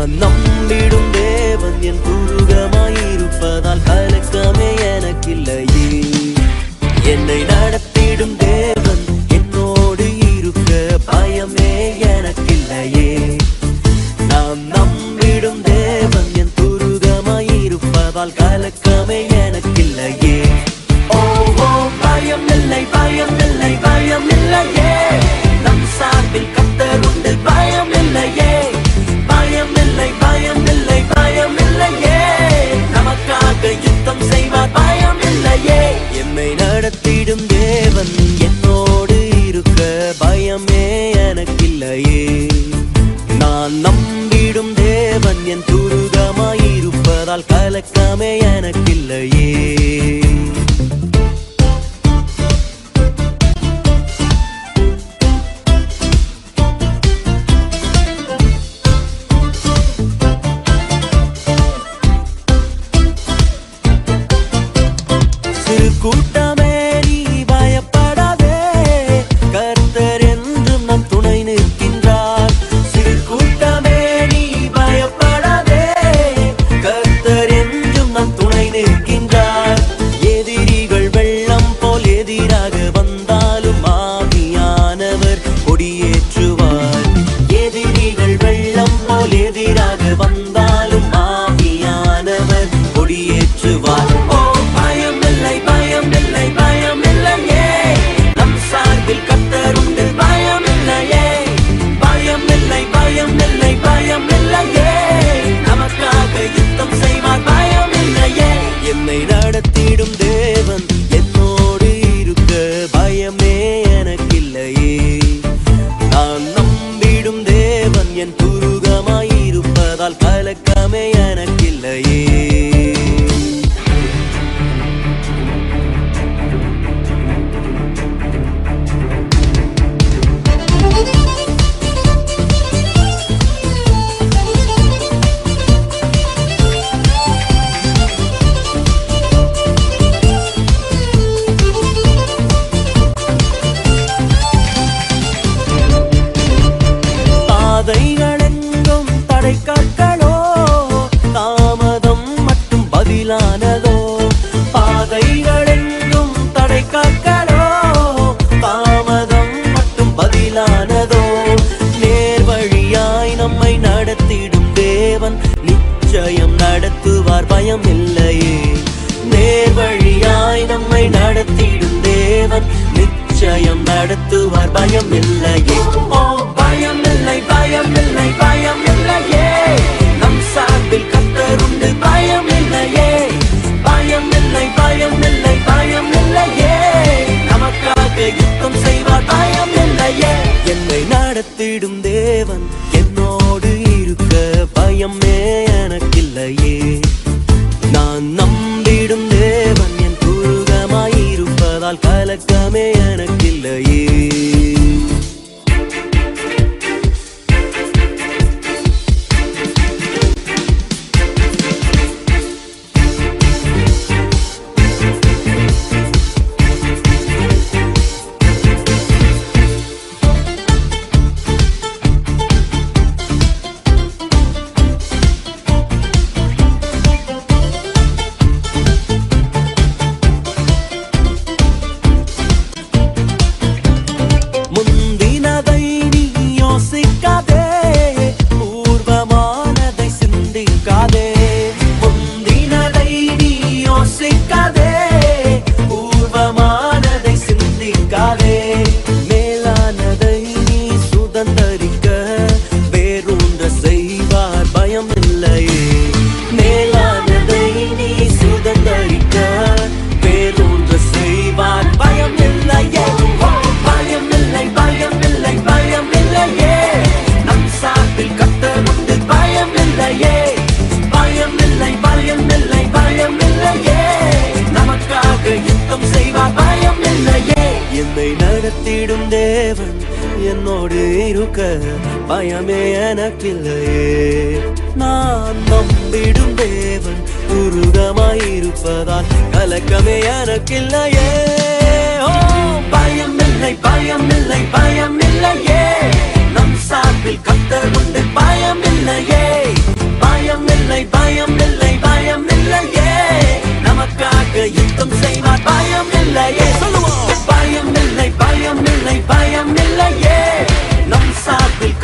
நான் நம்பிடும் தேவன் என் துருகமாயிருப்பதால் கலக்கமே எனக்கில்லையே. என்னை நடத்திடும் தேவன் என்னோடு இருக்க பயமே எனக்கில்லையே. நான் நம்பிடும் தேவன் என் துருகமாயிருப்பதால் கலக்கமே எனக்கில்லையே. ஓ ஓ பயம் இல்லை பயம் இல்லை பயம் இல்லையே. நம் சார்பில் கர்த்தர் உண்டு பயம் இல்லையே. பயம் இல்லை பயம் இல்லை பயம் இல்லையே. நமக்காக யுத்தம் செய்வார் பயம் இல்லையே. என்னை நடத்திடும் தேவன் என்னோடு இருக்க பயமே எனக்கில்லையே. நான் நம்பிடும் தேவன் என் துருகமாயிருப்பதால் கலக்கமே எனக்கில்லையே. கூட்டமே நீ பயப்படாதே, கர்த்தர் என்றும் நம் துணை நிற்கின்றார். சிறு கூட்டமே நீ பயப்படாதே, கர்த்தர் என்றும் நம் துணை நிற்கின்றார். எதிரிகள் வெள்ளம் போல் எதிராக வந்தாலும் ஆவியானவர் கொடியேற்றுவார். எதிரிகள் வெள்ளம் போல் எதிராக வந்தாலும் ஆவியானவர் கொடியேற்றுவார். என்னை நடத்திடும் தேவன் என்னோடு இருக்க பயமே எனக்கில்லையே. நான் நம்பிடும் தேவன் என் துருகமாயிருப்பதால் கலக்கமே எனக்கில்லையே. பாதைகளெங்கும் தடை கற்களோ, தாமதம் மட்டும் பதிலானதோ. பாதைகளெங்கும் தடை கற்களோ, தாமதம் மட்டும் பதிலானதோ. நேர் வழியாய் நம்மை நடத்திடும் தேவன் நிச்சயம் நடத்துவார் பயம் இல்லையே. நேர் வழியாய் நம்மை நடத்திடும் தேவன் நிச்சயம் நடத்துவார் பயம் இல்லையே. ஓ பயம் இல்லை பயம் இல்லை பயம் இல்லையே. நம் சார்பில் கர்த்தர் உண்டு பயம் இல்லையே. பயம் இல்லை பயம் இல்லை பயம் இல்லையே. நமக்காக யுத்தம் செய்வார் பயம் இல்லையே. என்னை நடத்திடும் தேவன் என்னோடு இருக்க பயமே எனக்கில்லையே. நான் நம்பிடும் தேவன் என் துருகமாயிருப்பதால் கலக்கமே எனக்கில்லையே. முந்தினதை நீ யோசிக்காதே, பூர்வமானதை சிந்திக்காதே. முந்தினதை நீ யோசிக்காதே, பூர்வமானதை சிந்திக்காதே. மேலானதை நீ சுதந்தரிக்க வேறொன்ற செய்வார் பயம் இல்லையே. மேலானதை நீ சுதந்தரிக்க வேறொன்ற செய்வார் பயம் இல்லையே. பயம் இல்லை பயம் இல்லை பயம் இல்லையே. நம் சார்பில் கர்த்தர் உண்டு பயம் இல்லையே. பயம் இல்லை பயம் இல்லை பயம் இல்லையே. நமக்காக யுத்தம் செய்வார் பயம் இல்லையே. என்னை நடத்திடும் தேவன் என்னோடு இருக்க பயமே எனக்கில்லையே. நான் நம்பிடும் தேவன் துருகமாயிருப்பதால் கலக்கமே எனக்கில்லையே. ஓ பயம் இல்லை பயம் இல்லை பயம் இல்லையே. நம் சார்பில் கர்த்தர் உண்டு பயம் இல்லையே. இல்லை பயம் இல்லை பயம் இல்லையே நமக்காக யுத்தம் செய்வார் பயம் இல்லையே சொல்லுவோம் பயம் இல்லை பயம் இல்லை பயம் இல்லையே நம் சார்பில்